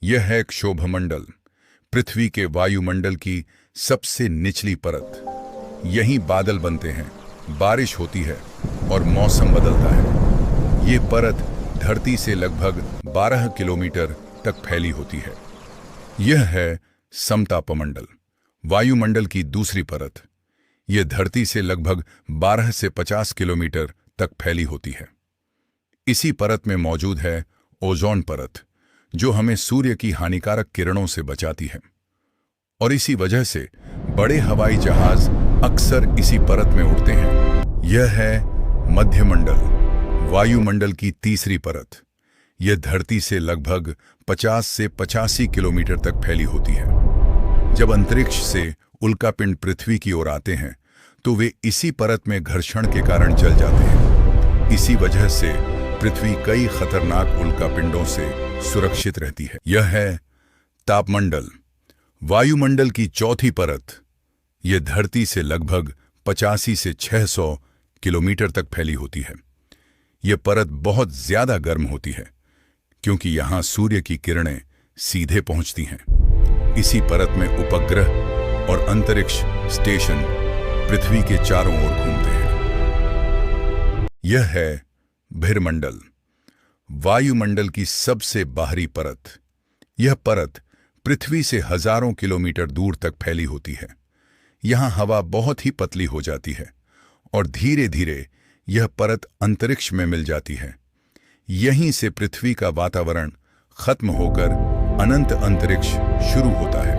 यह है क्षोभमंडल, पृथ्वी के वायुमंडल की सबसे निचली परत। यहीं बादल बनते हैं, बारिश होती है और मौसम बदलता है। ये परत धरती से लगभग 12 किलोमीटर तक फैली होती है। यह है समतापमंडल, वायुमंडल की दूसरी परत। यह धरती से लगभग 12 से 50 किलोमीटर तक फैली होती है। इसी परत में मौजूद है ओजोन परत, जो हमें सूर्य की हानिकारक किरणों से बचाती है। और इसी वजह से बड़े हवाई जहाज अक्सर इसी परत में उड़ते हैं। यह है मध्यमंडल, वायुमंडल की तीसरी परत। यह धरती से लगभग 50 से 85 किलोमीटर तक फैली होती है। जब अंतरिक्ष से उल्कापिंड पृथ्वी की ओर आते हैं तो वे इसी परत में घर्षण के कारण जल जाते हैं। इसी वजह से पृथ्वी कई खतरनाक उल्कापिंडों से सुरक्षित रहती है। यह है तापमंडल, वायुमंडल की चौथी परत। यह धरती से लगभग 85 से 600 किलोमीटर तक फैली होती है। यह परत बहुत ज्यादा गर्म होती है क्योंकि यहां सूर्य की किरणें सीधे पहुंचती हैं। इसी परत में उपग्रह और अंतरिक्ष स्टेशन पृथ्वी के चारों ओर घूमते हैं। यह है बहिर्मंडल, वायुमंडल की सबसे बाहरी परत। यह परत पृथ्वी से हजारों किलोमीटर दूर तक फैली होती है। यहां हवा बहुत ही पतली हो जाती है और धीरे धीरे यह परत अंतरिक्ष में मिल जाती है। यहीं से पृथ्वी का वातावरण खत्म होकर अनंत अंतरिक्ष शुरू होता है।